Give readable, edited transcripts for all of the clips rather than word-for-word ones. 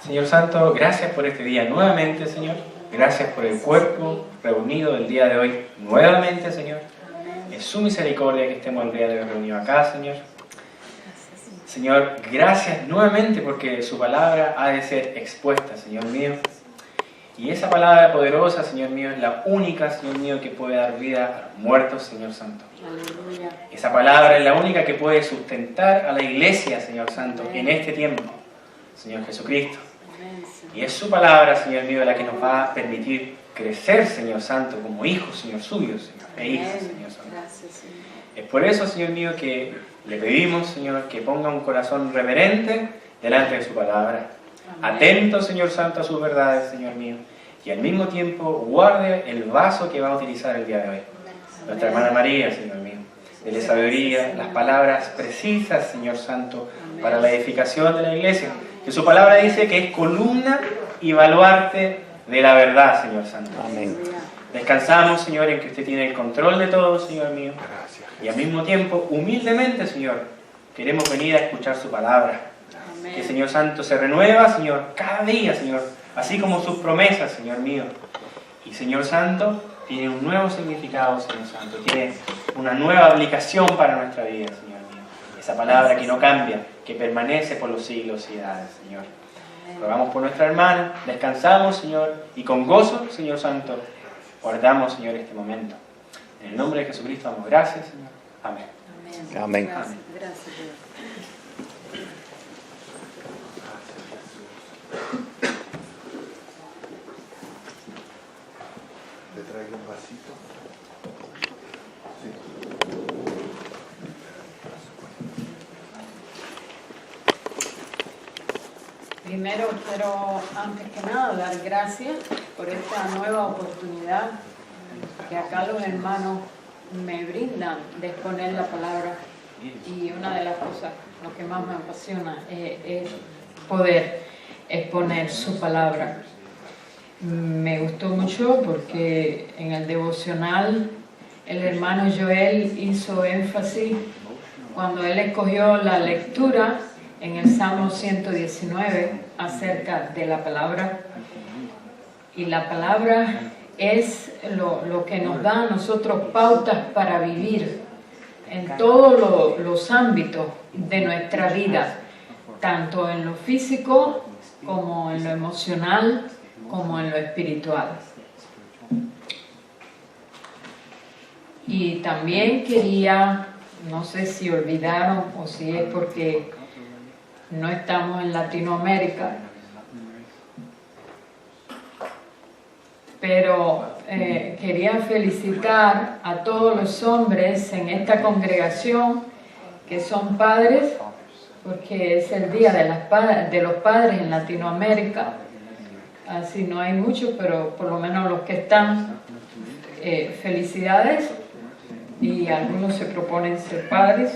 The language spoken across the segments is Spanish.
Señor Santo, gracias por este día nuevamente, Señor. Gracias por el cuerpo reunido el día de hoy nuevamente, Señor. Es su misericordia que estemos el día de hoy reunidos acá, Señor. Señor, gracias nuevamente porque su palabra ha de ser expuesta, Señor mío. Y esa palabra poderosa, Señor mío, es la única, Señor mío, que puede dar vida a los muertos, Señor Santo. Aleluya. Esa palabra es la única que puede sustentar a la iglesia, Señor Santo, en este tiempo, Señor Jesucristo. Y es su palabra, Señor mío, la que nos va a permitir crecer, Señor Santo, como hijos, Señor suyos, Señor, e hijas, Señor Santo. Es por eso, Señor mío, que le pedimos, Señor, que ponga un corazón reverente delante de su palabra. Atento, Señor Santo, a sus verdades, Señor mío. Y al mismo tiempo guarde el vaso que va a utilizar el día de hoy. Nuestra hermana María, Señor mío. Dele sabiduría, las palabras precisas, Señor Santo, para la edificación de la iglesia. Que su palabra dice que es columna y baluarte de la verdad, Señor Santo. Amén. Descansamos, Señor, en que usted tiene el control de todo, Señor mío. Y al mismo tiempo, humildemente, Señor, queremos venir a escuchar su palabra. Amén. Que, Señor Santo, se renueva, Señor, cada día, Señor, así como sus promesas, Señor mío. Y, Señor Santo, tiene un nuevo significado, Señor Santo. Tiene una nueva aplicación para nuestra vida, Señor mío. Esa palabra que no cambia, que permanece por los siglos y edades, Señor. Rogamos por nuestra hermana, descansamos, Señor, y con gozo, Señor Santo, guardamos, Señor, este momento. En el nombre de Jesucristo damos gracias, Señor. Amén. Amén. Gracias, gracias, Dios. ¿Le traigo un vasito? Sí. Primero quiero, antes que nada, dar gracias por esta nueva oportunidad que acá los hermanos me brindan de exponer la palabra. Y una de las cosas, lo que más me apasiona, es poder exponer su palabra. Me gustó mucho porque en el devocional el hermano Joel hizo énfasis cuando él escogió la lectura en el Salmo 119 acerca de la palabra. Y la palabra es lo que nos da a nosotros pautas para vivir en todos los ámbitos de nuestra vida, tanto en lo físico como en lo emocional, como en lo espiritual. Y también quería, no sé si olvidaron o si es porque no estamos en Latinoamérica, pero quería felicitar a todos los hombres en esta congregación que son padres, porque es el día de los padres en Latinoamérica. Así no hay muchos, pero por lo menos los que están, felicidades. Y algunos se proponen ser padres,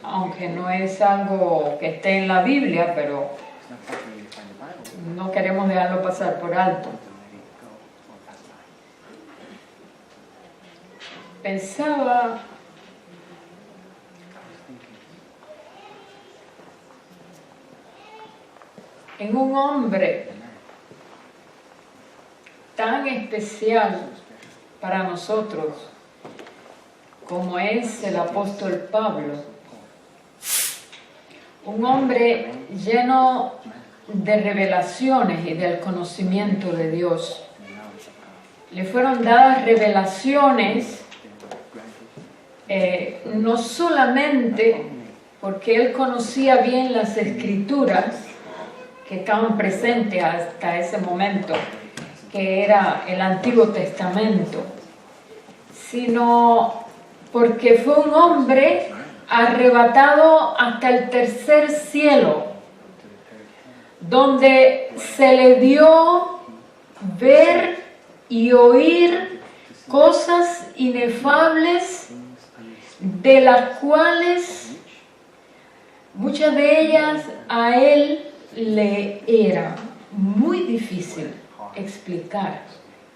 aunque no es algo que esté en la Biblia, pero no queremos dejarlo pasar por alto. Pensaba en un hombre tan especial para nosotros como es el apóstol Pablo. Un hombre lleno de revelaciones y del conocimiento de Dios. Le fueron dadas revelaciones no solamente porque él conocía bien las escrituras que estaban presentes hasta ese momento, que era el Antiguo Testamento, sino porque fue un hombre arrebatado hasta el tercer cielo, donde se le dio ver y oír cosas inefables, de las cuales muchas de ellas a él le era muy difícil explicar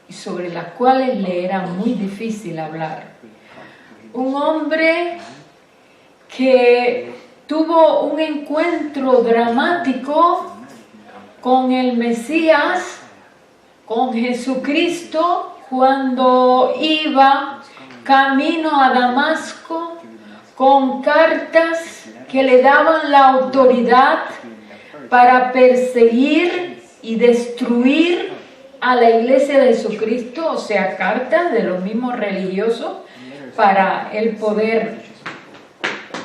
y sobre las cuales le era muy difícil hablar. Un hombre que tuvo un encuentro dramático con el Mesías, con Jesucristo, cuando iba camino a Damasco con cartas que le daban la autoridad para perseguir y destruir a la iglesia de Jesucristo, o sea, cartas de los mismos religiosos para él poder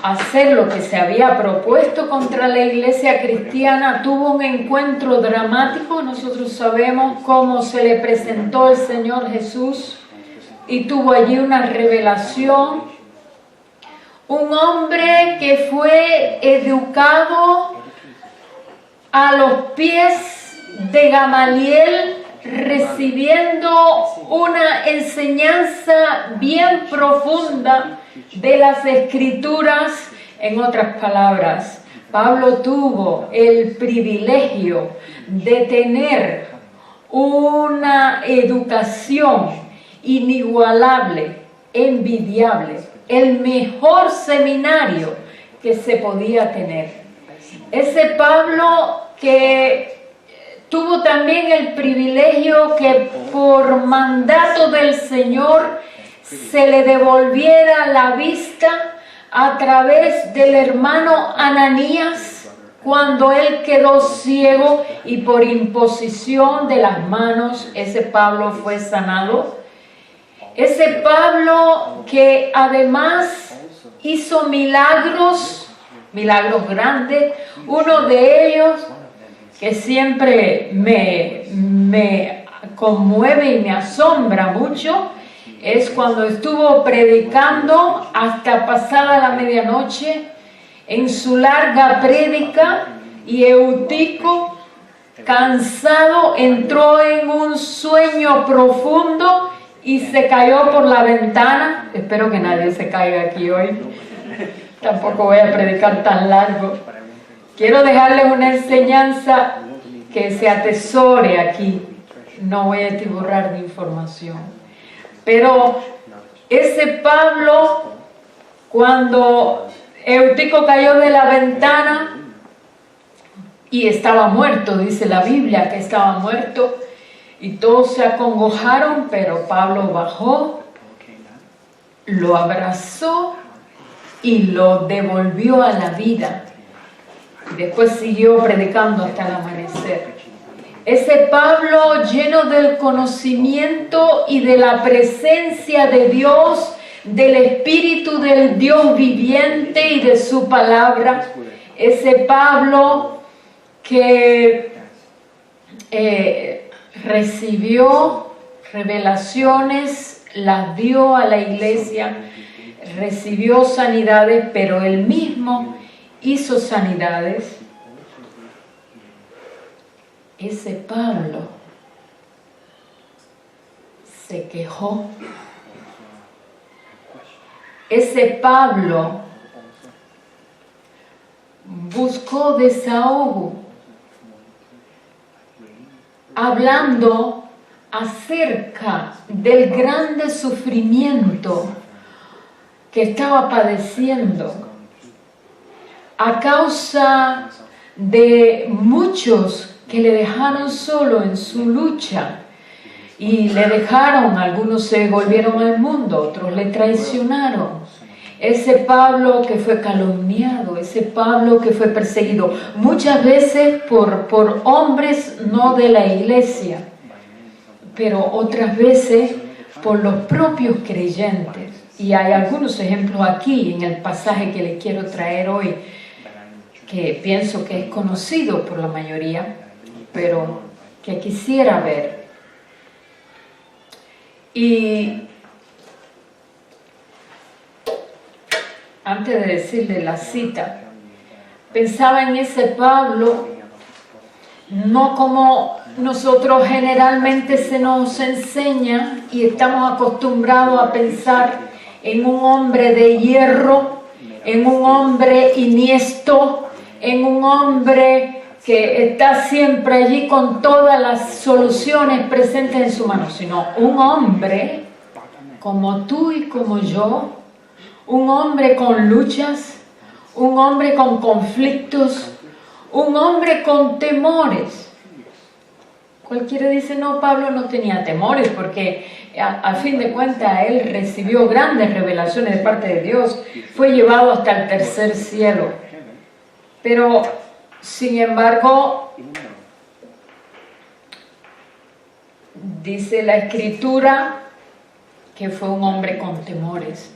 hacer lo que se había propuesto contra la iglesia cristiana. Tuvo un encuentro dramático. Nosotros sabemos cómo se le presentó el Señor Jesús y tuvo allí una revelación. Un hombre que fue educado a los pies de Gamaliel, recibiendo una enseñanza bien profunda de las Escrituras. En otras palabras, Pablo tuvo el privilegio de tener una educación inigualable, envidiable, el mejor seminario que se podía tener. Ese Pablo que tuvo también el privilegio que por mandato del Señor se le devolviera la vista a través del hermano Ananías cuando él quedó ciego, y por imposición de las manos ese Pablo fue sanado. Ese Pablo que además hizo milagros grandes. Uno de ellos que siempre me conmueve y me asombra mucho es cuando estuvo predicando hasta pasada la medianoche en su larga prédica, y Eutico, cansado, entró en un sueño profundo y se cayó por la ventana. Espero que nadie se caiga aquí hoy. Tampoco voy a predicar tan largo. Quiero dejarles una enseñanza que se atesore aquí. No voy a atiborrar de información. Pero ese Pablo, cuando Eutico cayó de la ventana y estaba muerto, dice la Biblia que estaba muerto, y todos se acongojaron, pero Pablo bajó, lo abrazó y lo devolvió a la vida. Después siguió predicando hasta el amanecer. Ese Pablo, lleno del conocimiento y de la presencia de Dios, del Espíritu del Dios viviente y de su palabra. Ese Pablo que recibió revelaciones, las dio a la iglesia, recibió sanidades, pero él mismo hizo sanidades. Ese Pablo se quejó. Ese Pablo buscó desahogo, hablando acerca del grande sufrimiento que estaba padeciendo a causa de muchos que le dejaron solo en su lucha y le dejaron. Algunos se volvieron al mundo, otros le traicionaron. Ese Pablo que fue calumniado, ese Pablo que fue perseguido, muchas veces por hombres no de la iglesia, pero otras veces por los propios creyentes. Y hay algunos ejemplos aquí en el pasaje que les quiero traer hoy, que pienso que es conocido por la mayoría, pero que quisiera ver. Y antes de decirle la cita, pensaba en ese Pablo, no como nosotros generalmente se nos enseña y estamos acostumbrados a pensar en un hombre de hierro, en un hombre iniesto, en un hombre que está siempre allí con todas las soluciones presentes en su mano, sino un hombre como tú y como yo, un hombre con luchas, un hombre con conflictos, un hombre con temores. Cualquiera dice, no, Pablo no tenía temores porque al fin de cuentas él recibió grandes revelaciones de parte de Dios, fue llevado hasta el tercer cielo. Pero, sin embargo, dice la Escritura que fue un hombre con temores.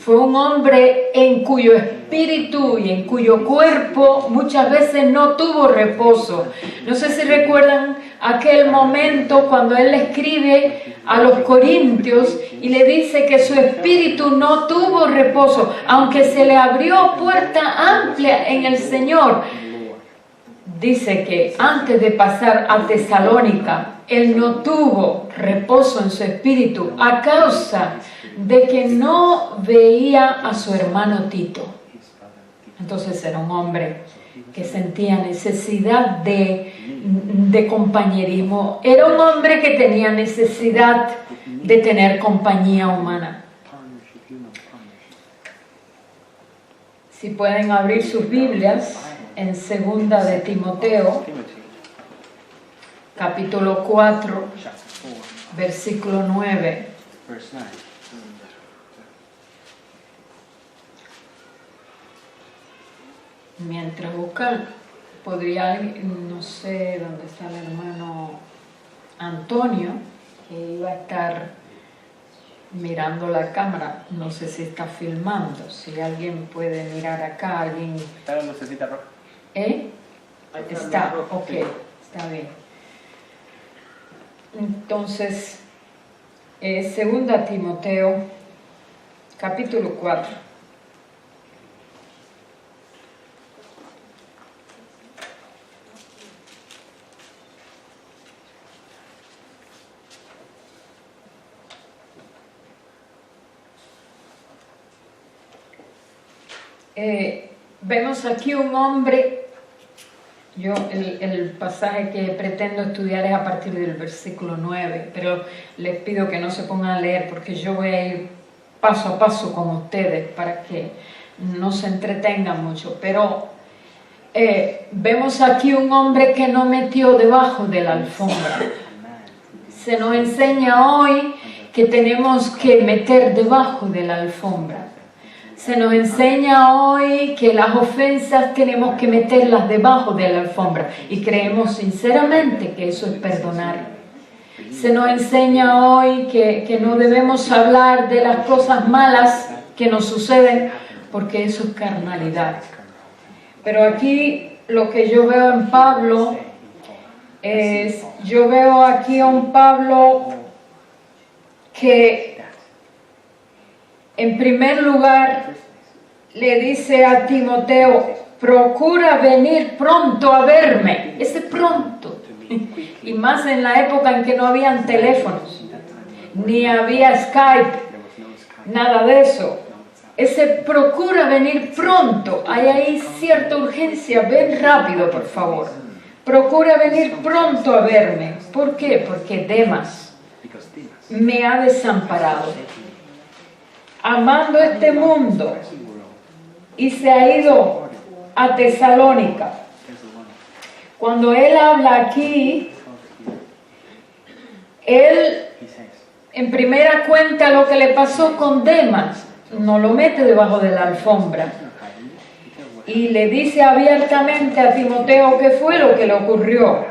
Fue un hombre en cuyo espíritu y en cuyo cuerpo muchas veces no tuvo reposo. No sé si recuerdan aquel momento cuando él le escribe a los corintios y le dice que su espíritu no tuvo reposo, aunque se le abrió puerta amplia en el Señor. Dice que antes de pasar a Tesalónica, él no tuvo reposo en su espíritu a causa de que no veía a su hermano Tito. Entonces era un hombre que sentía necesidad de compañerismo. Era un hombre que tenía necesidad de tener compañía humana. Si pueden abrir sus Biblias en 2 de Timoteo, capítulo 4, versículo 9. Mientras buscan, podría, no sé dónde está el hermano Antonio, que iba a estar mirando la cámara, no sé si está filmando, si alguien puede mirar acá, alguien... Está la lucecita roja. Está, ok, está bien. Entonces, 2 Timoteo, capítulo 4. Vemos aquí un hombre, el pasaje que pretendo estudiar es a partir del versículo 9, pero les pido que no se pongan a leer porque yo voy a ir paso a paso con ustedes para que no se entretengan mucho, pero vemos aquí un hombre que no metió debajo de la alfombra. Se nos enseña hoy que tenemos que meter debajo de la alfombra. Se nos enseña hoy que las ofensas tenemos que meterlas debajo de la alfombra y creemos sinceramente que eso es perdonar. Se nos enseña hoy que no debemos hablar de las cosas malas que nos suceden porque eso es carnalidad. Pero aquí lo que yo veo en Pablo es, yo veo aquí a un Pablo que en primer lugar le dice a Timoteo, procura venir pronto a verme. Ese pronto, y más en la época en que no habían teléfonos, ni había Skype, nada de eso. Ese procura venir pronto, hay ahí cierta urgencia, ven rápido por favor. Procura venir pronto a verme. ¿Por qué? Porque Demas me ha desamparado, amando este mundo, y se ha ido a Tesalónica. Cuando él habla aquí, él en primera cuenta lo que le pasó con Demas, no lo mete debajo de la alfombra y le dice abiertamente a Timoteo qué fue lo que le ocurrió.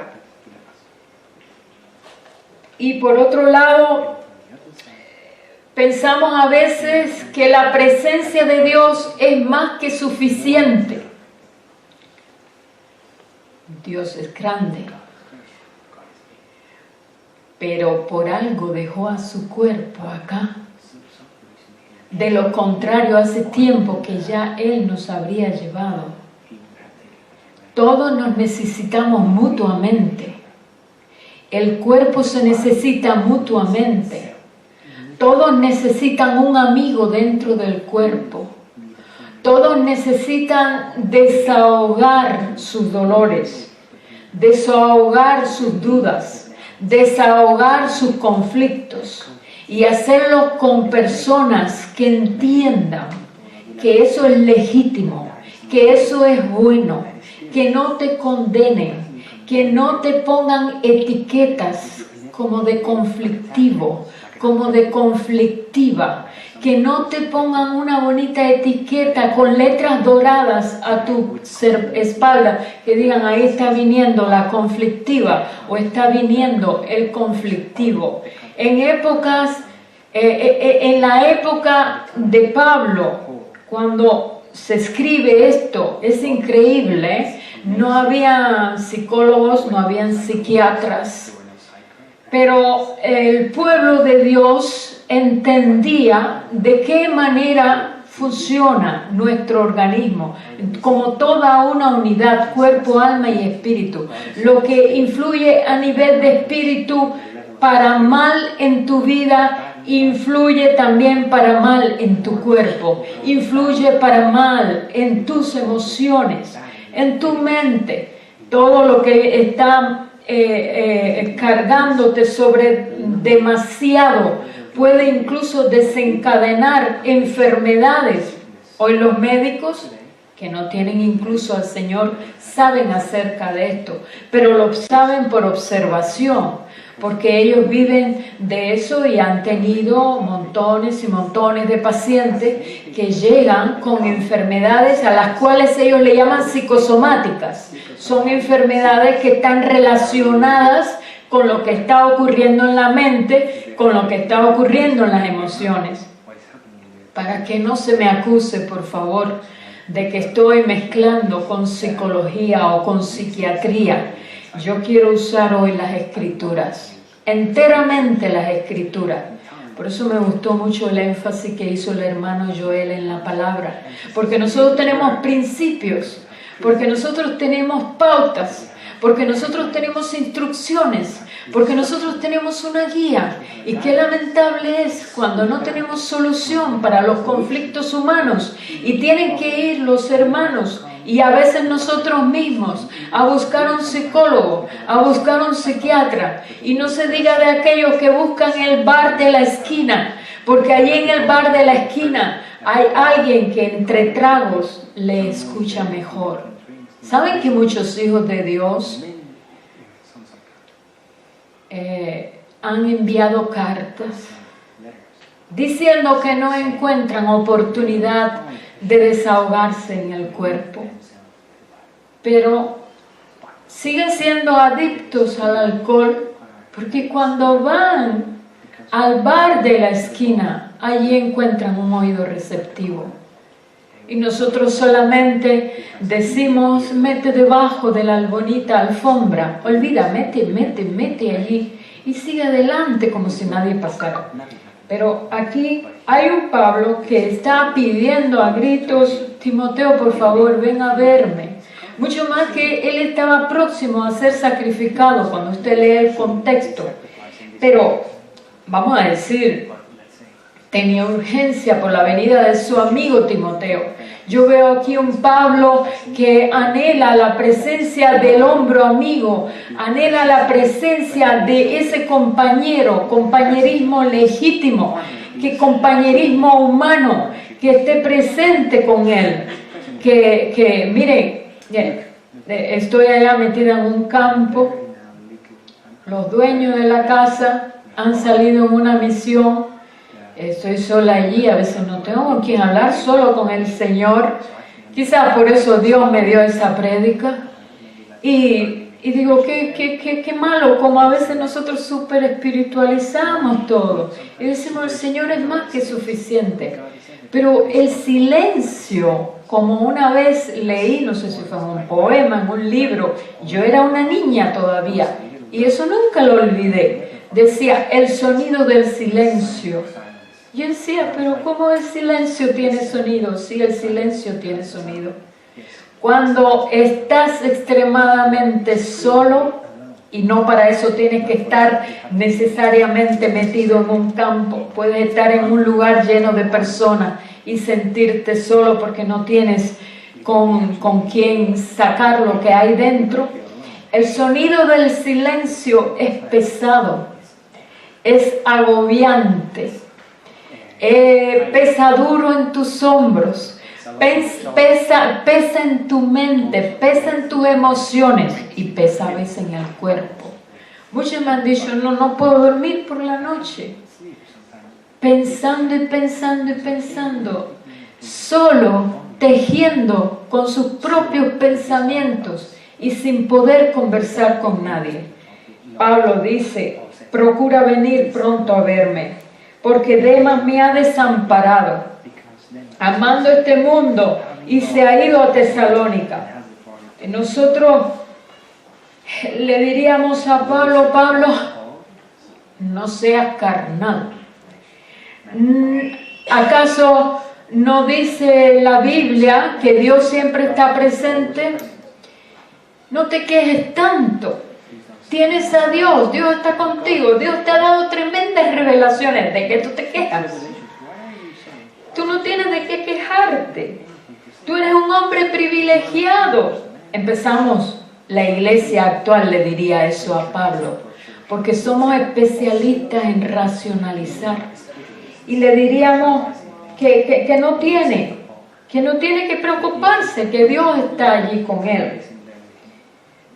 Y por otro lado, pensamos a veces que la presencia de Dios es más que suficiente. Dios es grande, pero por algo dejó a su cuerpo acá. De lo contrario, hace tiempo que ya Él nos habría llevado. Todos nos necesitamos mutuamente. El cuerpo se necesita mutuamente. Todos necesitan un amigo dentro del cuerpo. Todos necesitan desahogar sus dolores, desahogar sus dudas, desahogar sus conflictos y hacerlo con personas que entiendan que eso es legítimo, que eso es bueno, que no te condenen, que no te pongan etiquetas como de conflictivo, como de conflictiva, que no te pongan una bonita etiqueta con letras doradas a tu espalda, que digan ahí está viniendo la conflictiva o está viniendo el conflictivo. En la época de Pablo, cuando se escribe esto, es increíble, no había psicólogos, no habían psiquiatras, pero el pueblo de Dios entendía de qué manera funciona nuestro organismo, como toda una unidad, cuerpo, alma y espíritu. Lo que influye a nivel de espíritu para mal en tu vida, influye también para mal en tu cuerpo, influye para mal en tus emociones, en tu mente. Todo lo que está cargándote sobre demasiado puede incluso desencadenar enfermedades. Hoy los médicos, que no tienen incluso al Señor, saben acerca de esto, pero lo saben por observación, porque ellos viven de eso y han tenido montones y montones de pacientes que llegan con enfermedades a las cuales ellos le llaman psicosomáticas. Son enfermedades que están relacionadas con lo que está ocurriendo en la mente, con lo que está ocurriendo en las emociones. Para que no se me acuse, por favor, de que estoy mezclando con psicología o con psiquiatría. Yo quiero usar hoy las Escrituras, enteramente las Escrituras. Por eso me gustó mucho el énfasis que hizo el hermano Joel en la palabra, porque nosotros tenemos principios, porque nosotros tenemos pautas, porque nosotros tenemos instrucciones, porque nosotros tenemos una guía. Y qué lamentable es cuando no tenemos solución para los conflictos humanos y tienen que ir los hermanos y a veces nosotros mismos a buscar un psicólogo, a buscar un psiquiatra. Y no se diga de aquellos que buscan el bar de la esquina, porque allí en el bar de la esquina hay alguien que entre tragos le escucha mejor. ¿Saben que muchos hijos de Dios han enviado cartas diciendo que no encuentran oportunidad de desahogarse en el cuerpo, pero siguen siendo adictos al alcohol, porque cuando van al bar de la esquina, allí encuentran un oído receptivo? Y nosotros solamente decimos, mete debajo de la bonita alfombra, olvida, mete allí y sigue adelante como si nadie pasara. Pero aquí hay un Pablo que está pidiendo a gritos, Timoteo, por favor, ven a verme. Mucho más que él estaba próximo a ser sacrificado cuando usted lee el contexto. Pero, vamos a decir, tenía urgencia por la venida de su amigo Timoteo. Yo veo aquí un Pablo que anhela la presencia del hombro amigo, anhela la presencia de ese compañero, compañerismo legítimo, que compañerismo humano, que esté presente con él. Mire, estoy allá metida en un campo, los dueños de la casa han salido en una misión. Estoy sola allí, a veces no tengo con quién hablar, solo con el Señor. Quizás por eso Dios me dio esa prédica. Y digo, qué malo, como a veces nosotros súper espiritualizamos todo. Y decimos, el Señor es más que suficiente. Pero el silencio, como una vez leí, no sé si fue en un poema, en un libro, yo era una niña todavía, y eso nunca lo olvidé. Decía, el sonido del silencio. Yo decía, pero ¿cómo el silencio tiene sonido? Sí, el silencio tiene sonido. Cuando estás extremadamente solo, y no para eso tienes que estar necesariamente metido en un campo, puedes estar en un lugar lleno de personas y sentirte solo porque no tienes con quién sacar lo que hay dentro. El sonido del silencio es pesado, es agobiante. Pesa duro en tus hombros, Pesa en tu mente, pesa en tus emociones y pesa a veces en el cuerpo. Muchos me han dicho, no puedo dormir por la noche. Pensando y pensando y pensando, solo tejiendo con sus propios pensamientos y sin poder conversar con nadie. Pablo dice, procura venir pronto a verme, porque Demas me ha desamparado, amando este mundo, y se ha ido a Tesalónica. Y nosotros le diríamos a Pablo, Pablo, no seas carnal. ¿Acaso no dice la Biblia que Dios siempre está presente? No te quejes tanto. Tienes a Dios, Dios está contigo, Dios te ha dado tremendas revelaciones. ¿De qué tú te quejas? Tú no tienes de qué quejarte. Tú eres un hombre privilegiado. Empezamos, la iglesia actual le diría eso a Pablo, porque somos especialistas en racionalizar. Y le diríamos que no tiene que preocuparse, que Dios está allí con él.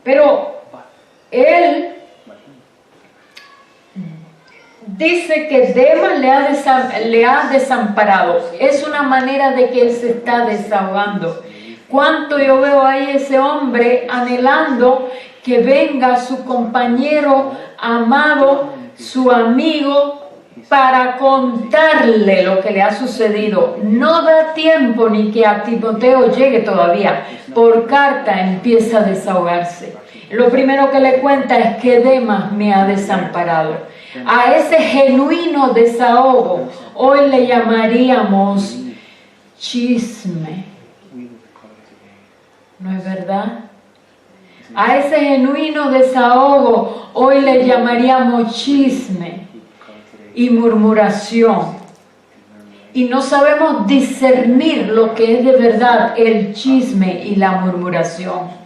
Pero él dice que Demas le ha desamparado. Es una manera de que él se está desahogando. ¿Cuánto yo veo ahí ese hombre anhelando que venga su compañero amado, su amigo, para contarle lo que le ha sucedido? No da tiempo ni que a Timoteo llegue todavía. Por carta empieza a desahogarse. Lo primero que le cuenta es que Demas me ha desamparado. A ese genuino desahogo hoy le llamaríamos chisme. ¿No es verdad? A ese genuino desahogo hoy le llamaríamos chisme y murmuración. Y no sabemos discernir lo que es de verdad el chisme y la murmuración.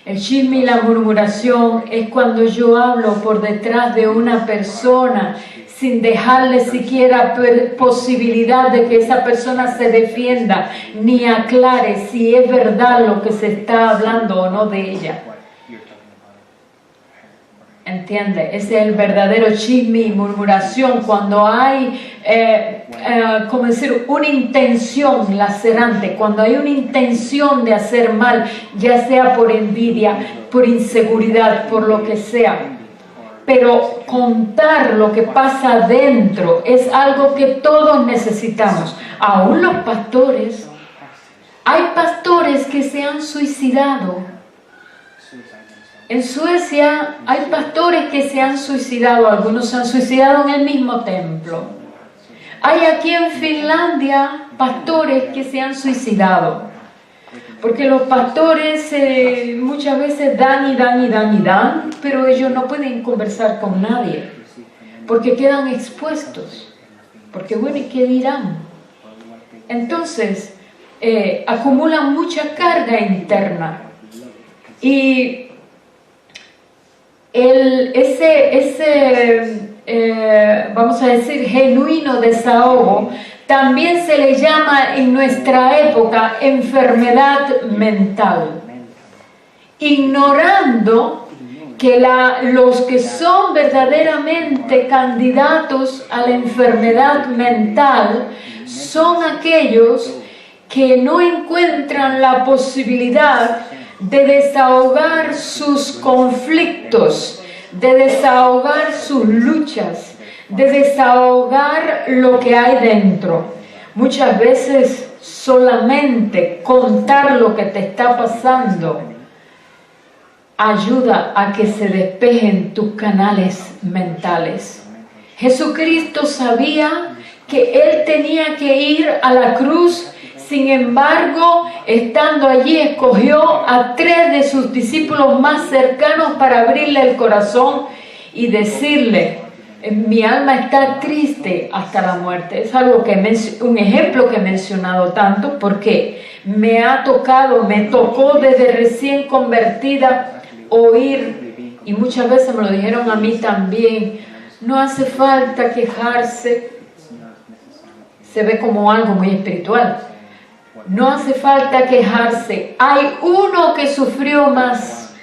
El chisme y la murmuración es cuando yo hablo por detrás de una persona sin dejarle siquiera posibilidad de que esa persona se defienda ni aclare si es verdad lo que se está hablando o no de ella. ¿Entiende? Ese es el verdadero chisme y murmuración, cuando hay, como decir, una intención lacerante, cuando hay una intención de hacer mal, ya sea por envidia, por inseguridad, por lo que sea. Pero contar lo que pasa adentro es algo que todos necesitamos, aún los pastores. Hay pastores que se han suicidado. En Suecia hay pastores que se han suicidado, algunos se han suicidado en el mismo templo. Hay aquí en Finlandia pastores que se han suicidado, porque los pastores muchas veces dan, pero ellos no pueden conversar con nadie, porque quedan expuestos, porque bueno, ¿y qué dirán? Entonces, acumulan mucha carga interna, y vamos a decir, genuino desahogo, también se le llama en nuestra época enfermedad mental, ignorando que los que son verdaderamente candidatos a la enfermedad mental son aquellos que no encuentran la posibilidad de desahogar sus conflictos, de desahogar sus luchas, de desahogar lo que hay dentro. Muchas veces solamente contar lo que te está pasando ayuda a que se despejen tus canales mentales. Jesucristo sabía que Él tenía que ir a la cruz. Sin embargo, estando allí, escogió a 3 de sus discípulos más cercanos para abrirle el corazón y decirle: mi alma está triste hasta la muerte. Es algo un ejemplo que he mencionado tanto porque me tocó desde recién convertida oír, y muchas veces me lo dijeron a mí también: no hace falta quejarse. Se ve como algo muy espiritual. No hace falta quejarse. Hay uno que sufrió más.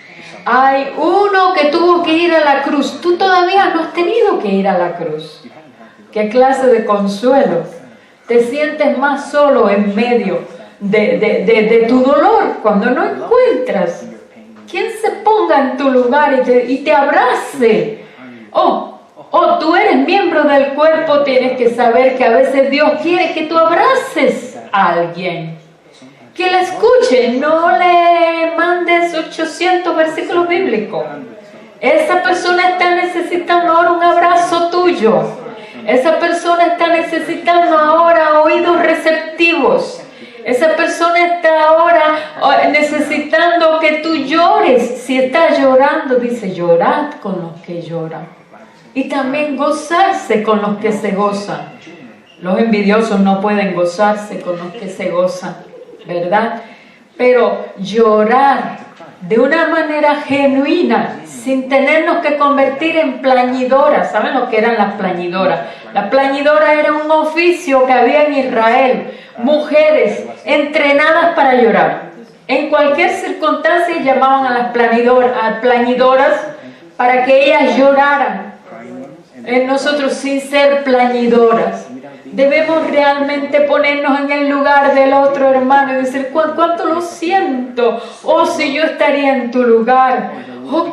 Hay uno que tuvo que ir a la cruz. Tú todavía no has tenido que ir a la cruz. ¿Qué clase de consuelo? Te sientes más solo en medio de tu dolor cuando no encuentras quien se ponga en tu lugar y te abrace. Tú eres miembro del cuerpo, tienes que saber que a veces Dios quiere que tú abraces a alguien. Que la escuche, no le mandes 800 versículos bíblicos. Esa persona está necesitando ahora un abrazo tuyo. Esa persona está necesitando ahora oídos receptivos. Esa persona está ahora necesitando que tú llores. Si está llorando, dice, llorad con los que lloran. Y también gozarse con los que se gozan. Los envidiosos no pueden gozarse con los que se gozan, ¿verdad? Pero llorar de una manera genuina, sin tenernos que convertir en plañidoras. ¿Saben lo que eran las plañidoras? La plañidora era un oficio que había en Israel. Mujeres entrenadas para llorar. En cualquier circunstancia llamaban a las plañidoras para que ellas lloraran. Nosotros, sin ser plañidoras, debemos realmente ponernos en el lugar del otro hermano y decir, ¿cuánto lo siento? Si yo estaría en tu lugar.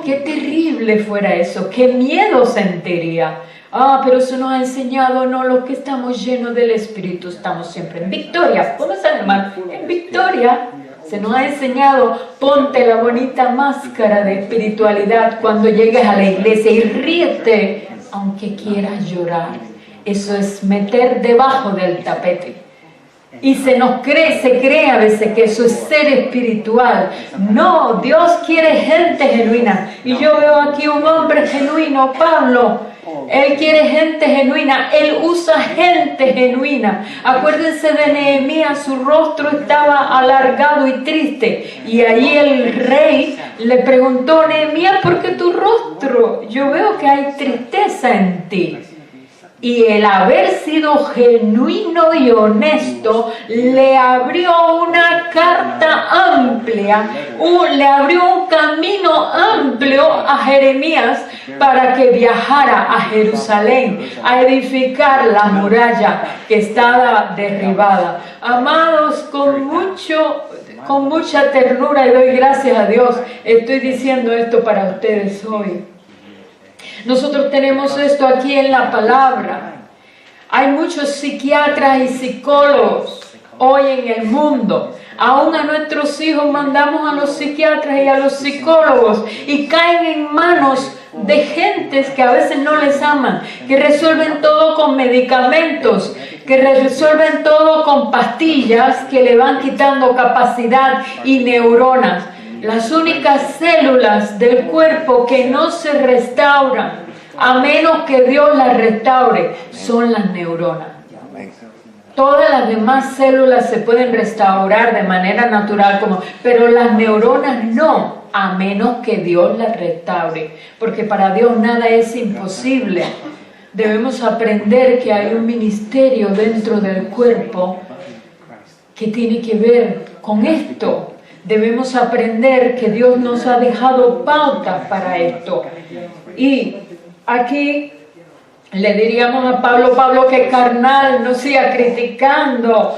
Qué terrible fuera eso, qué miedo sentiría. Pero eso nos ha enseñado, no, los que estamos llenos del Espíritu estamos siempre en victoria. ¿Cómo están, hermano? En victoria. Se nos ha enseñado, ponte la bonita máscara de espiritualidad cuando llegues a la iglesia y ríete aunque quieras llorar. Eso es meter debajo del tapete. Y se cree a veces que eso es ser espiritual. No, Dios quiere gente genuina. Y yo veo aquí un hombre genuino, Pablo. Él quiere gente genuina. Él usa gente genuina. Acuérdense de Nehemías, su rostro estaba alargado y triste. Y ahí el rey le preguntó, Nehemías, ¿por qué tu rostro? Yo veo que hay tristeza en ti. Y el haber sido genuino y honesto le abrió una carta amplia, le abrió un camino amplio a Jeremías para que viajara a Jerusalén, a edificar la muralla que estaba derribada. Amados, con mucha ternura, y doy gracias a Dios, estoy diciendo esto para ustedes hoy. Nosotros tenemos esto aquí en la palabra. Hay muchos psiquiatras y psicólogos hoy en el mundo. Aún a nuestros hijos mandamos a los psiquiatras y a los psicólogos y caen en manos de gentes que a veces no les aman, que resuelven todo con medicamentos, que resuelven todo con pastillas que le van quitando capacidad y neuronas. Las únicas células del cuerpo que no se restauran, a menos que Dios las restaure, son las neuronas. Todas las demás células se pueden restaurar de manera natural, pero las neuronas no, a menos que Dios las restaure. Porque para Dios nada es imposible. Debemos aprender que hay un ministerio dentro del cuerpo que tiene que ver con esto. Debemos aprender que Dios nos ha dejado pautas para esto. Y aquí le diríamos a Pablo que carnal, no siga criticando.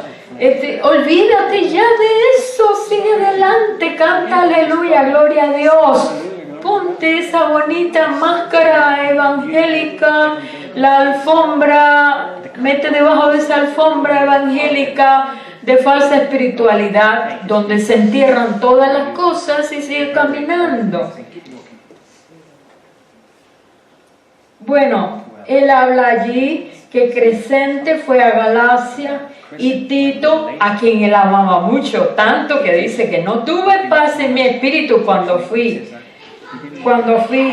Olvídate ya de eso, sigue adelante, canta aleluya, gloria a Dios. Ponte esa bonita máscara evangélica, la alfombra, mete debajo de esa alfombra evangélica de falsa espiritualidad, donde se entierran todas las cosas y sigue caminando. Bueno, él habla allí que Crescente fue a Galacia y Tito, a quien él amaba mucho, tanto que dice que no tuve paz en mi espíritu cuando fui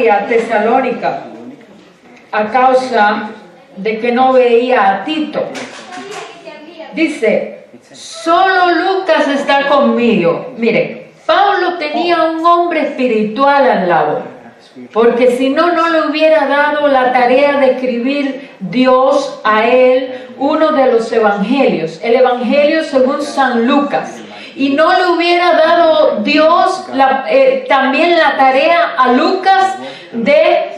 a Tesalónica, a causa de que no veía a Tito. Dice, solo Lucas está conmigo. Mire, Pablo tenía un hombre espiritual al lado, porque si no, no le hubiera dado la tarea de escribir Dios a él uno de los evangelios, el evangelio según San Lucas. Y no le hubiera dado Dios también la tarea a Lucas de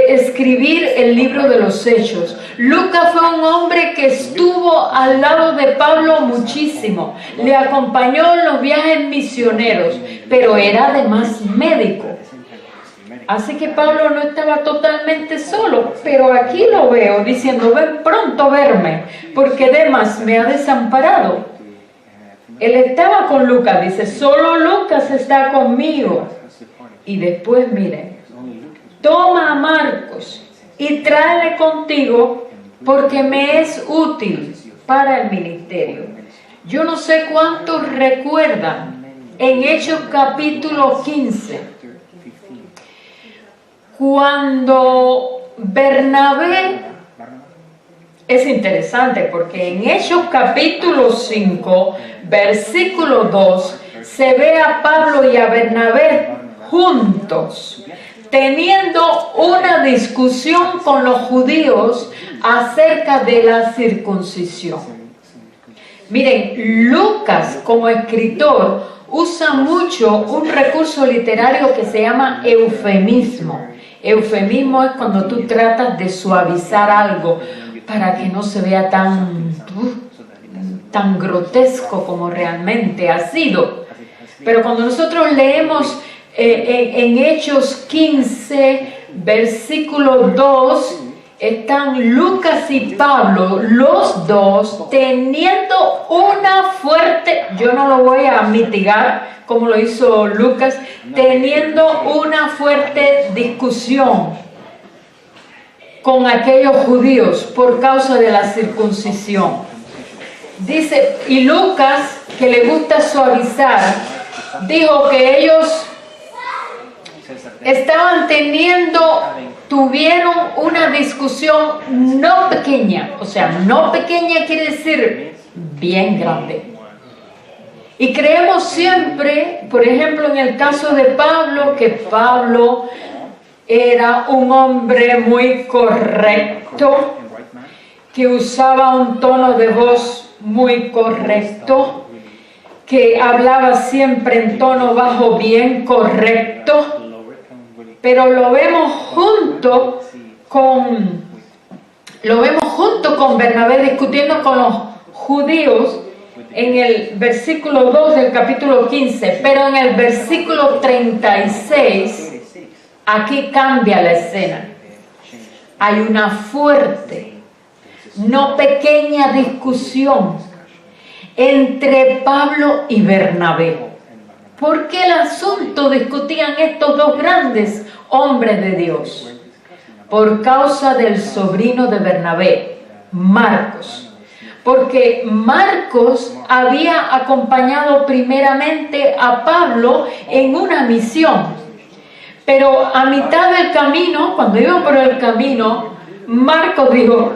escribir el libro de los Hechos. Lucas fue un hombre que estuvo al lado de Pablo muchísimo, le acompañó en los viajes misioneros, pero era además médico. Así que Pablo no estaba totalmente solo, pero aquí lo veo diciendo: ven pronto a verme, porque Demas me ha desamparado. Él estaba con Lucas, dice: solo Lucas está conmigo. Y después, miren, toma a Marcos y tráele contigo, porque me es útil para el ministerio. Yo no sé cuántos recuerdan en Hechos capítulo 15, cuando Bernabé, es interesante porque en Hechos capítulo 5, versículo 2, se ve a Pablo y a Bernabé juntos, teniendo una discusión con los judíos acerca de la circuncisión. Miren, Lucas como escritor usa mucho un recurso literario que se llama eufemismo. Eufemismo es cuando tú tratas de suavizar algo para que no se vea tan grotesco como realmente ha sido. Pero cuando nosotros leemos en Hechos 15, versículo 2, están Lucas y Pablo, los dos, teniendo una fuerte, yo no lo voy a mitigar como lo hizo Lucas, teniendo una fuerte discusión con aquellos judíos por causa de la circuncisión. Dice, y Lucas, que le gusta suavizar, dijo que ellos tuvieron una discusión no pequeña, o sea, no pequeña quiere decir bien grande. Y creemos siempre, por ejemplo, en el caso de Pablo, que Pablo era un hombre muy correcto, que usaba un tono de voz muy correcto, que hablaba siempre en tono bajo bien correcto. Pero lo vemos junto con Bernabé discutiendo con los judíos en el versículo 2 del capítulo 15, pero en el versículo 36, aquí cambia la escena. Hay una fuerte, no pequeña discusión entre Pablo y Bernabé. ¿Por qué el asunto discutían estos dos grandes hombres de Dios? Por causa del sobrino de Bernabé, Marcos. Porque Marcos había acompañado primeramente a Pablo en una misión. Pero a mitad del camino, cuando iban por el camino, Marcos dijo: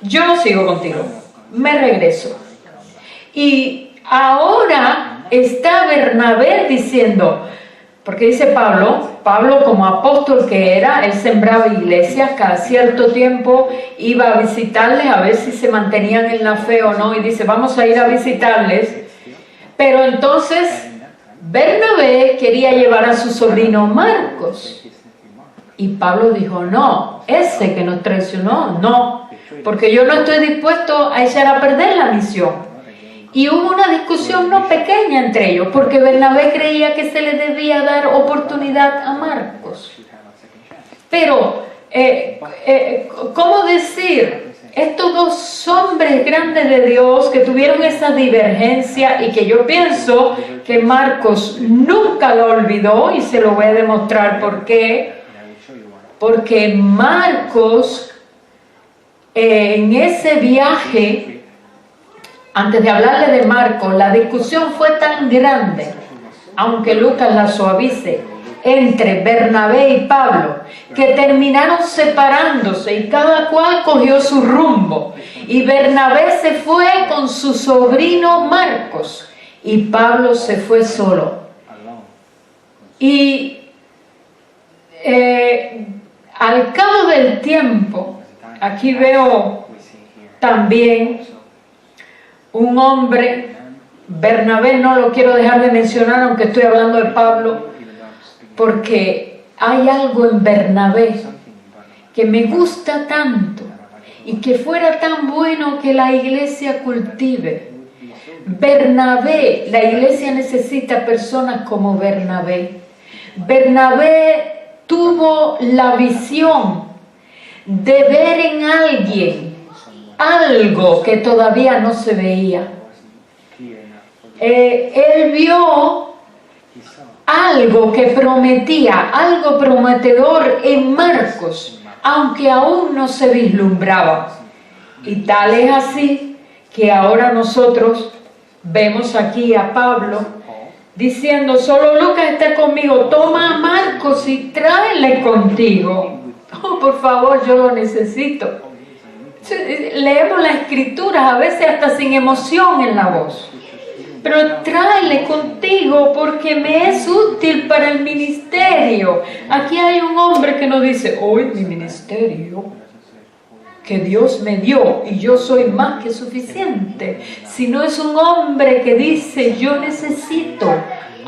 yo no sigo contigo, me regreso. Y ahora está Bernabé diciendo, porque dice Pablo como apóstol que era, él sembraba iglesias, cada cierto tiempo iba a visitarles a ver si se mantenían en la fe o no, y dice, vamos a ir a visitarles. Pero entonces Bernabé quería llevar a su sobrino Marcos, y Pablo dijo, no, ese que nos traicionó, no, porque yo no estoy dispuesto a echar a perder la misión. Y hubo una discusión no pequeña entre ellos, porque Bernabé creía que se le debía dar oportunidad a Marcos. Pero, ¿cómo decir? Estos dos hombres grandes de Dios que tuvieron esa divergencia y que yo pienso que Marcos nunca lo olvidó, y se lo voy a demostrar por qué. Porque Marcos, en ese viaje, antes de hablarle de Marcos, la discusión fue tan grande, aunque Lucas la suavice, entre Bernabé y Pablo, que terminaron separándose y cada cual cogió su rumbo. Y Bernabé se fue con su sobrino Marcos y Pablo se fue solo. Y al cabo del tiempo, aquí veo también un hombre, Bernabé, no lo quiero dejar de mencionar aunque estoy hablando de Pablo, porque hay algo en Bernabé que me gusta tanto y que fuera tan bueno que la iglesia cultive. Bernabé, la iglesia necesita personas como Bernabé. Bernabé tuvo la visión de ver en alguien algo que todavía no se veía. Él vio algo que prometía, algo prometedor en Marcos, aunque aún no se vislumbraba. Y tal es así que ahora nosotros vemos aquí a Pablo diciendo: solo Lucas está conmigo, toma a Marcos y tráele contigo. Oh, por favor, yo lo necesito. Leemos las escrituras a veces hasta sin emoción en la voz, pero tráele contigo porque me es útil para el ministerio. Aquí hay un hombre que nos dice: hoy mi ministerio que Dios me dio y yo soy más que suficiente. Si no es un hombre que dice: yo necesito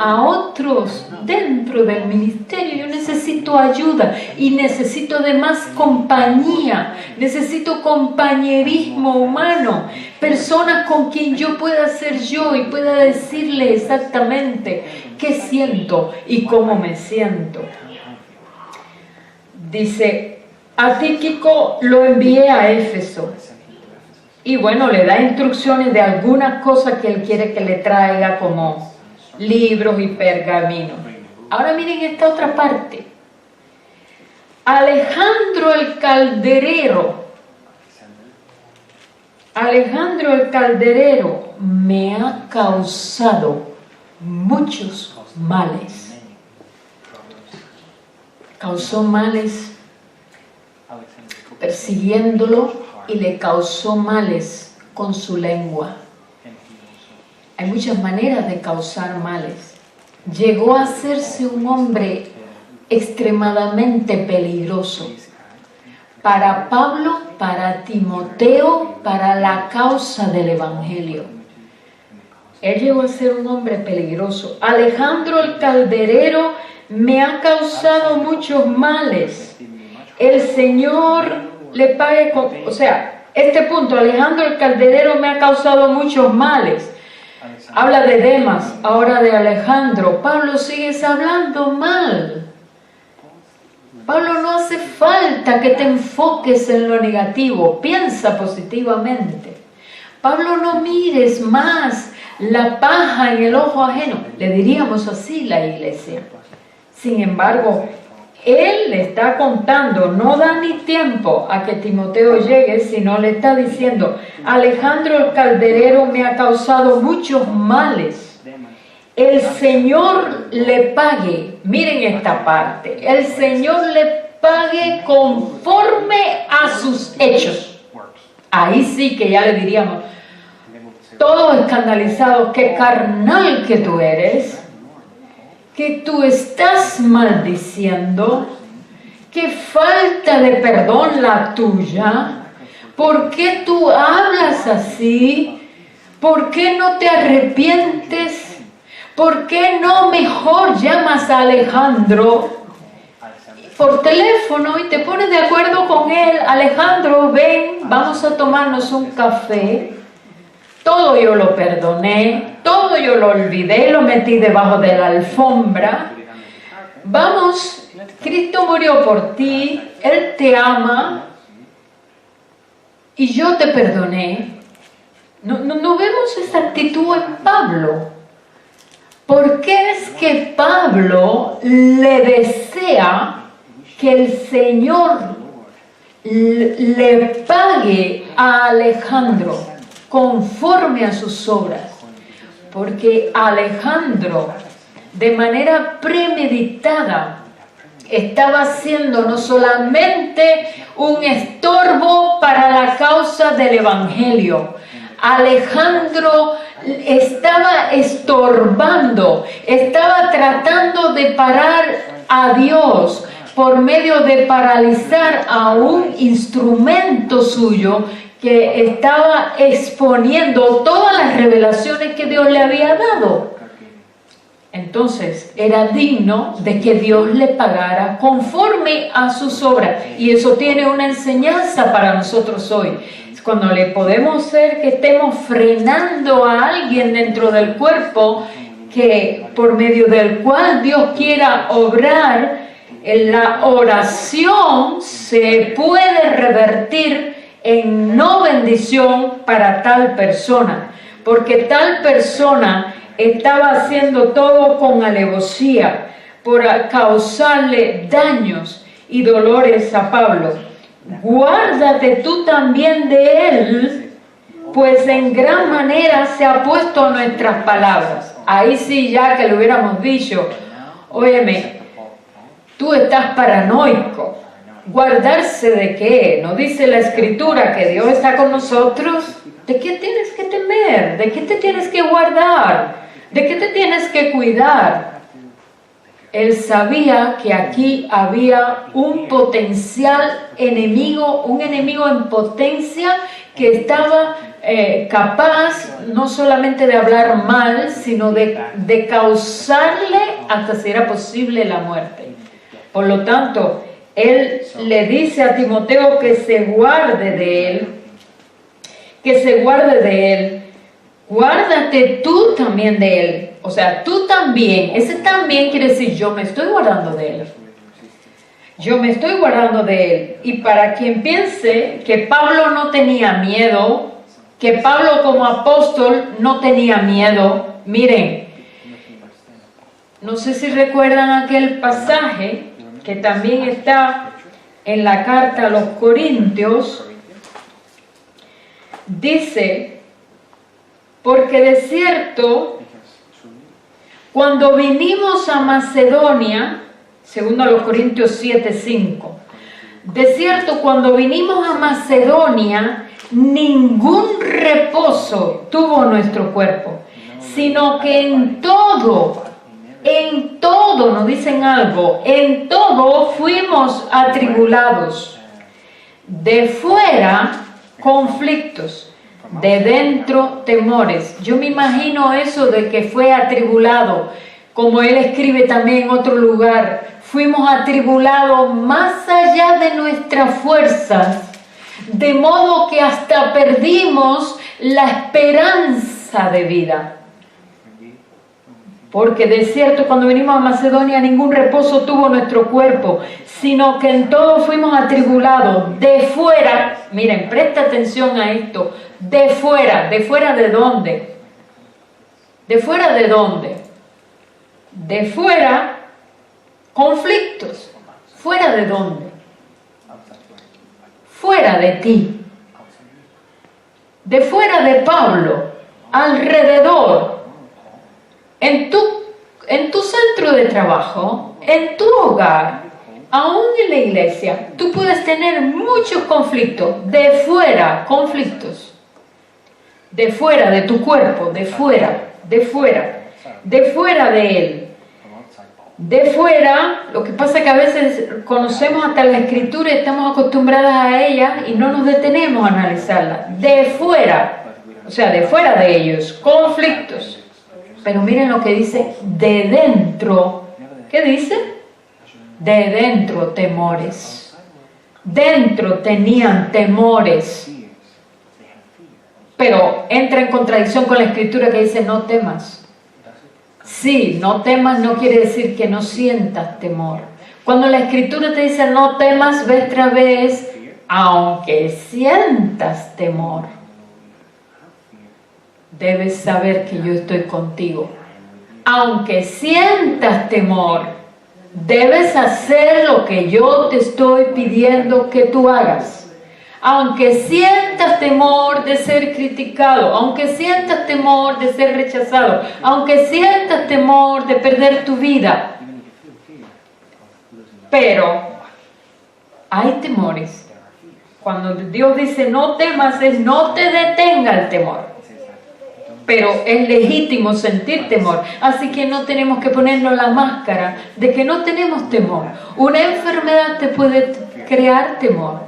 a otros dentro del ministerio, yo necesito ayuda y necesito además compañía, necesito compañerismo humano, personas con quien yo pueda ser yo y pueda decirle exactamente qué siento y cómo me siento. Dice: a Tíquico lo envié a Éfeso. Y bueno, le da instrucciones de algunas cosas que él quiere que le traiga, como libros y pergaminos. Ahora miren esta otra parte. Alejandro el calderero me ha causado muchos males. Causó males persiguiéndolo y le causó males con su lengua. Hay muchas maneras de causar males. Llegó a hacerse un hombre extremadamente peligroso para Pablo, para Timoteo, para la causa del Evangelio. Él llegó a ser un hombre peligroso. Alejandro el calderero me ha causado muchos males. El Señor le pague con... O sea, este punto, Alejandro el calderero me ha causado muchos males. Habla de Demas, ahora de Alejandro. Pablo, sigues hablando mal. Pablo, no hace falta que te enfoques en lo negativo. Piensa positivamente. Pablo, no mires más la paja en el ojo ajeno. Le diríamos así la iglesia. Sin embargo, él le está contando, no da ni tiempo a que Timoteo llegue, sino le está diciendo: Alejandro el calderero me ha causado muchos males. El Señor le pague, miren esta parte, el Señor le pague conforme a sus hechos. Ahí sí que ya le diríamos, todos escandalizados, qué carnal que tú eres, que tú estás maldiciendo, qué falta de perdón la tuya, ¿por qué tú hablas así? ¿Por qué no te arrepientes? ¿Por qué no mejor llamas a Alejandro por teléfono y te pones de acuerdo con él? Alejandro, ven, vamos a tomarnos un café. Todo yo lo perdoné, todo yo lo olvidé, lo metí debajo de la alfombra. Vamos, Cristo murió por ti, Él te ama y yo te perdoné. No vemos esa actitud en Pablo. ¿Por qué es que Pablo le desea que el Señor le pague a Alejandro conforme a sus obras? Porque Alejandro, de manera premeditada, estaba siendo no solamente un estorbo para la causa del Evangelio. Alejandro estaba estorbando, estaba tratando de parar a Dios, por medio de paralizar a un instrumento suyo que estaba exponiendo todas las revelaciones que Dios le había dado. Entonces era digno de que Dios le pagara conforme a sus obras. Y eso tiene una enseñanza para nosotros hoy. Cuando le podemos ser que estemos frenando a alguien dentro del cuerpo, que por medio del cual Dios quiera obrar, la oración se puede revertir en no bendición para tal persona, porque tal persona estaba haciendo todo con alevosía por causarle daños y dolores a Pablo. Guárdate tú también de él, pues en gran manera se ha puesto a nuestras palabras. Ahí sí, ya que le hubiéramos dicho, óyeme, tú estás paranoico. ¿Guardarse de qué? ¿No dice la Escritura que Dios está con nosotros? ¿De qué tienes que temer? ¿De qué te tienes que guardar? ¿De qué te tienes que cuidar? Él sabía que aquí había un potencial enemigo, un enemigo en potencia que estaba capaz no solamente de hablar mal, sino de causarle, hasta si era posible, la muerte. Por lo tanto, él le dice a Timoteo que se guarde de él, que se guarde de él. Guárdate tú también de él. O sea, tú también. Ese también quiere decir yo me estoy guardando de él. Yo me estoy guardando de él. Y para quien piense que Pablo no tenía miedo, que Pablo como apóstol no tenía miedo, miren, no sé si recuerdan aquel pasaje que también está en la carta a los Corintios. Dice, porque de cierto, cuando vinimos a Macedonia, segundo a los Corintios 7:5, de cierto, cuando vinimos a Macedonia, ningún reposo tuvo nuestro cuerpo, sino que en todo, nos dicen algo, en todo fuimos atribulados, de fuera conflictos, de dentro temores. Yo me imagino eso de que fue atribulado, como él escribe también en otro lugar, fuimos atribulados más allá de nuestras fuerzas, de modo que hasta perdimos la esperanza de vida. Porque de cierto, cuando venimos a Macedonia, ningún reposo tuvo nuestro cuerpo, sino que en todo fuimos atribulados, de fuera. Miren, presta atención a esto. ¿de fuera de dónde? ¿De fuera de dónde? De fuera, conflictos. ¿Fuera de dónde? Fuera de ti. De fuera de Pablo, alrededor. En tu centro de trabajo, en tu hogar, aún en la iglesia, tú puedes tener muchos conflictos. De fuera, conflictos. De fuera de tu cuerpo, de fuera de él. De fuera, lo que pasa es que a veces conocemos hasta la Escritura y estamos acostumbradas a ella y no nos detenemos a analizarla. De fuera, o sea, de fuera de ellos, conflictos. Pero miren lo que dice, de dentro. ¿Qué dice? De dentro, temores. Dentro tenían temores. Pero entra en contradicción con la Escritura que dice, no temas. Sí, no temas no quiere decir que no sientas temor. Cuando la Escritura te dice, no temas, ve otra vez, aunque sientas temor. Debes saber que yo estoy contigo. Aunque sientas temor, debes hacer lo que yo te estoy pidiendo que tú hagas. Aunque sientas temor de ser criticado, aunque sientas temor de ser rechazado, aunque sientas temor de perder tu vida. Pero hay temores. Cuando Dios dice no temas, es no te detenga el temor. pero es legítimo sentir temor. Así que no tenemos que ponernos la máscara de que no tenemos temor. Una enfermedad te puede crear temor.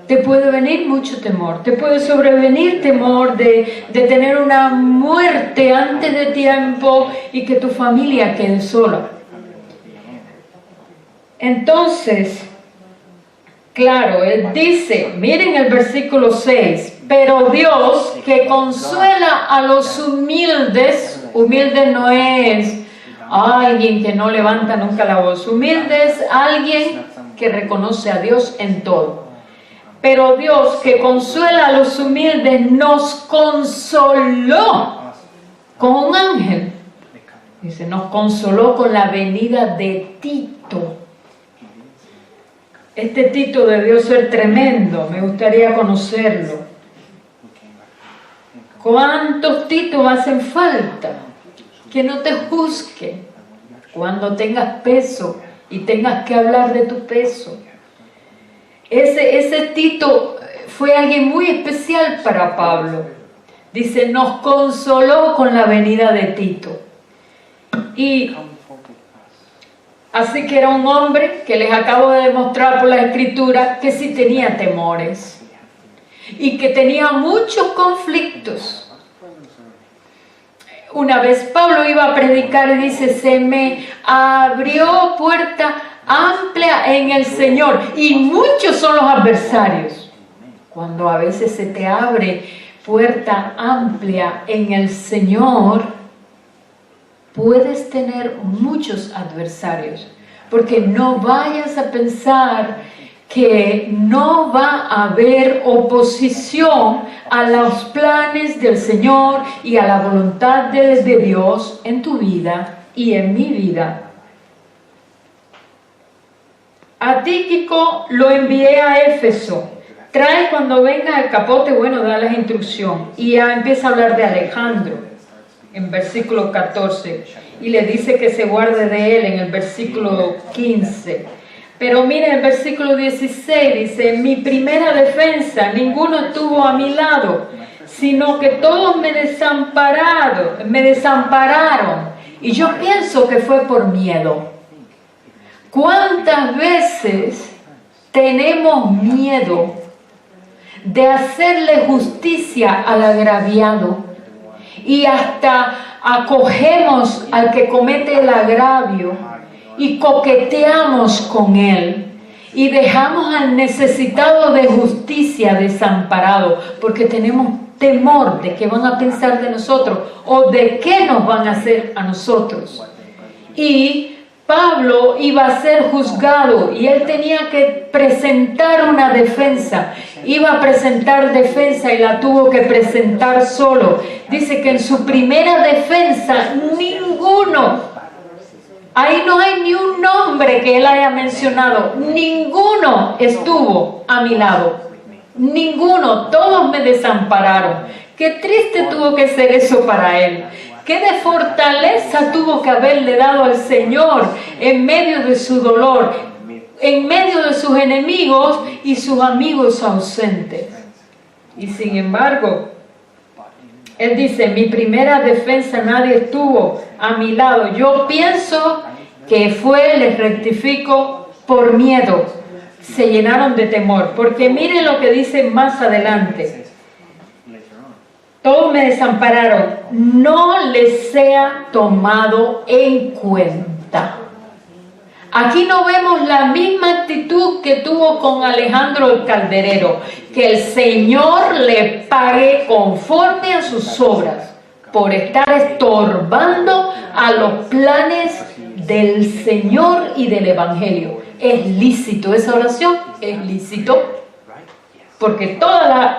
Te puede venir mucho temor. Te puede sobrevenir temor de tener una muerte antes de tiempo y que tu familia quede sola. Entonces, claro, él dice, miren el versículo 6, pero Dios que consuela a los humildes, humilde no es alguien que no levanta nunca la voz, humilde es alguien que reconoce a Dios en todo. Pero Dios que consuela a los humildes nos consoló con un ángel. Dice, nos consoló con la venida de Tito. Este Tito debió ser tremendo, me gustaría conocerlo. ¿Cuántos Titos hacen falta? Que no te juzguen cuando tengas peso y tengas que hablar de tu peso. Ese Tito fue alguien muy especial para Pablo. Dice, nos consoló con la venida de Tito. Y así que era un hombre que les acabo de demostrar por la Escritura que sí tenía temores y que tenía muchos conflictos. Una vez Pablo iba a predicar y dice, se me abrió puerta amplia en el Señor y muchos son los adversarios. Cuando a veces se te abre puerta amplia en el Señor, puedes tener muchos adversarios, porque no vayas a pensar que no va a haber oposición a los planes del Señor y a la voluntad de Dios en tu vida y en mi vida. A Tíquico lo envié a Éfeso. Trae cuando venga el capote, bueno, da la instrucción. Y ya empieza a hablar de Alejandro en versículo 14. Y le dice que se guarde de él en el versículo 15. Pero mire el versículo 16, dice, mi primera defensa, ninguno estuvo a mi lado, sino que todos me desampararon. Y yo pienso que fue por miedo. ¿Cuántas veces tenemos miedo de hacerle justicia al agraviado y hasta acogemos al que comete el agravio y coqueteamos con él y dejamos al necesitado de justicia desamparado porque tenemos temor de qué van a pensar de nosotros o de qué nos van a hacer a nosotros? Y Pablo iba a ser juzgado y él tenía que presentar una defensa. Iba a presentar defensa y la tuvo que presentar solo. Dice que en su primera defensa ahí no hay ni un nombre que él haya mencionado. Ninguno estuvo a mi lado. Ninguno. Todos me desampararon. Qué triste tuvo que ser eso para él. Qué de fortaleza tuvo que haberle dado al Señor en medio de su dolor, en medio de sus enemigos y sus amigos ausentes. Y sin embargo, él dice, mi primera defensa nadie estuvo a mi lado. Yo pienso que les rectifico, por miedo. Se llenaron de temor. Porque miren lo que dice más adelante. Todos me desampararon, no les sea tomado en cuenta. Aquí no vemos la misma actitud que tuvo con Alejandro el calderero, que el Señor le pague conforme a sus obras, por estar estorbando a los planes del Señor y del Evangelio. Es lícito, esa oración es lícito. Porque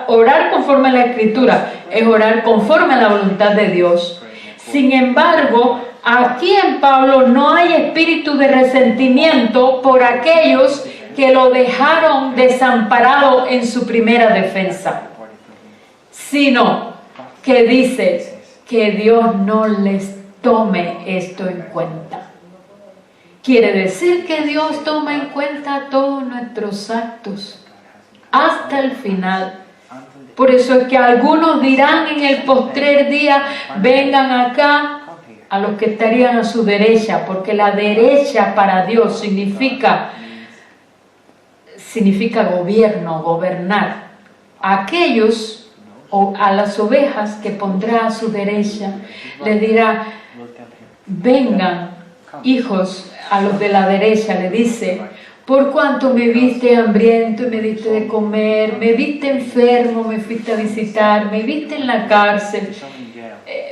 orar conforme a la Escritura es orar conforme a la voluntad de Dios. Sin embargo, aquí en Pablo no hay espíritu de resentimiento por aquellos que lo dejaron desamparado en su primera defensa, sino que dice que Dios no les tome esto en cuenta. Quiere decir que Dios toma en cuenta todos nuestros actos hasta el final. Por eso es que algunos dirán en el postrer día, vengan acá, a los que estarían a su derecha, porque la derecha para Dios significa gobierno, gobernar. Aquellos, o a las ovejas que pondrá a su derecha, les dirá, vengan, hijos, a los de la derecha, le dice, por cuanto me viste hambriento y me diste de comer, me viste enfermo, me fuiste a visitar, me viste en la cárcel.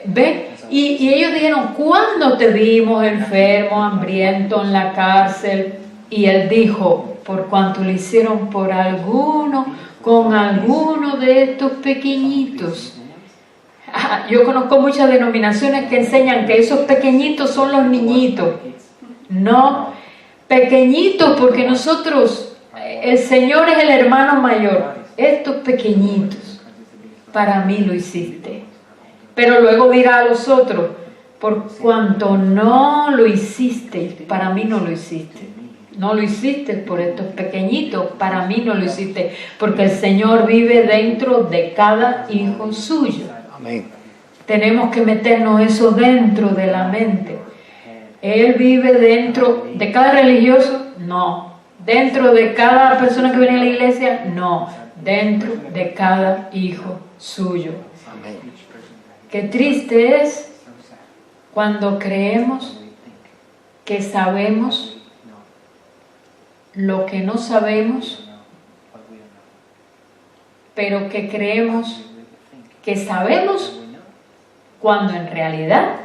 ¿Ve? Y ellos dijeron, ¿cuándo te vimos enfermo, hambriento, en la cárcel? Y él dijo, por cuanto lo hicieron por alguno, con alguno de estos pequeñitos. Yo conozco muchas denominaciones que enseñan que esos pequeñitos son los niñitos. No, pequeñitos, porque nosotros, el Señor es el hermano mayor. Estos pequeñitos, para mí lo hiciste. Pero luego dirá a los otros, por cuanto no lo hiciste, para mí no lo hiciste. No lo hiciste por estos pequeñitos, para mí no lo hiciste, porque el Señor vive dentro de cada hijo suyo. Amén. Tenemos que meternos eso dentro de la mente. Él vive dentro de cada religioso, no. Dentro de cada persona que viene a la iglesia, no. Dentro de cada hijo suyo. Amén. Qué triste es cuando creemos que sabemos lo que no sabemos, pero que creemos que sabemos cuando en realidad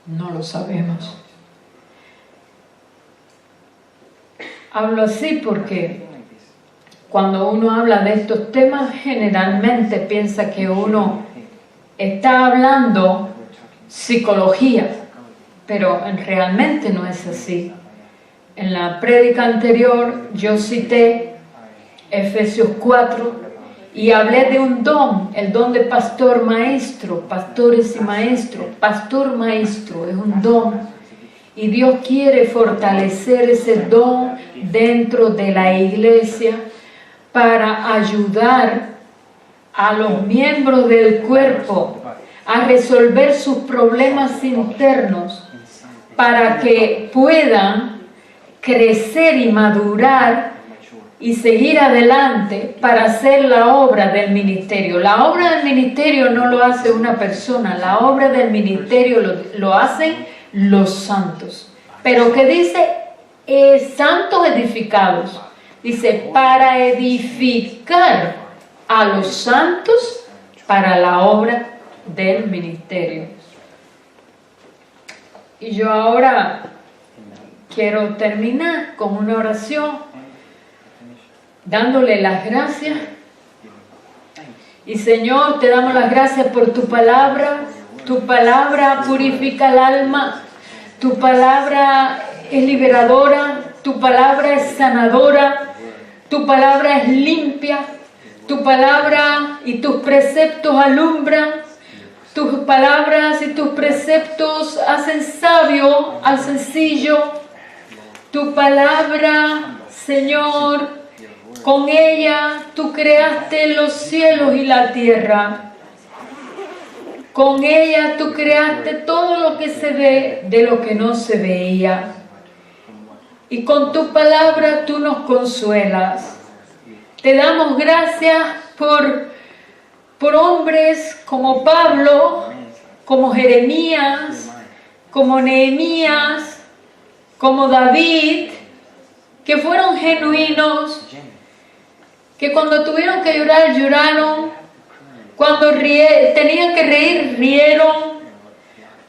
no lo sabemos. Hablo así porque cuando uno habla de estos temas, generalmente piensa que uno está hablando psicología, pero realmente no es así. En la prédica anterior yo cité Efesios 4 y hablé de un don, el don de pastor maestro, pastores y maestros. Pastor maestro es un don y Dios quiere fortalecer ese don dentro de la iglesia para ayudar a los miembros del cuerpo a resolver sus problemas internos para que puedan crecer y madurar y seguir adelante para hacer la obra del ministerio. La obra del ministerio no lo hace una persona, la obra del ministerio lo hacen los santos. Pero ¿qué dice? Santos edificados. Dice, para edificar a los santos para la obra del ministerio. Y yo ahora quiero terminar con una oración dándole las gracias. Y Señor, te damos las gracias por tu palabra. Tu palabra purifica el alma. Tu palabra es liberadora. Tu palabra es sanadora. Tu palabra es limpia. Tu palabra y tus preceptos alumbran. Tus palabras y tus preceptos hacen sabio al sencillo. Tu palabra, Señor, con ella tú creaste los cielos y la tierra. Con ella tú creaste todo lo que se ve de lo que no se veía. Y con tu palabra tú nos consuelas. Te damos gracias por hombres como Pablo, como Jeremías, como Nehemías, como David, que fueron genuinos, que cuando tuvieron que llorar, lloraron, cuando tenían que reír, rieron,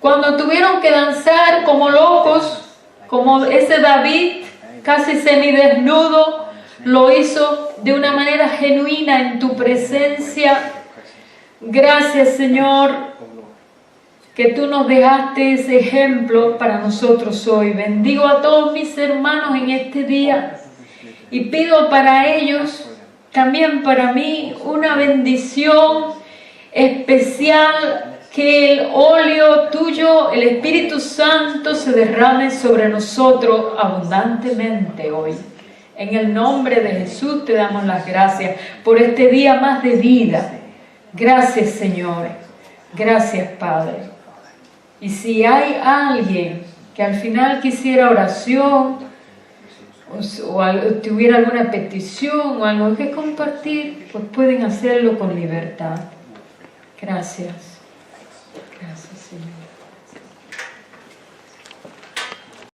cuando tuvieron que danzar como locos, como ese David, casi semidesnudo, lo hizo de una manera genuina en tu presencia. Gracias, Señor, que tú nos dejaste ese ejemplo para nosotros hoy. Bendigo a todos mis hermanos en este día y pido para ellos, también para mí, una bendición especial, que el óleo tuyo, el Espíritu Santo, se derrame sobre nosotros abundantemente hoy. En el nombre de Jesús te damos las gracias por este día más de vida. Gracias, Señor. Gracias, Padre. Y si hay alguien que al final quisiera oración o tuviera alguna petición o algo que compartir, pues pueden hacerlo con libertad. Gracias.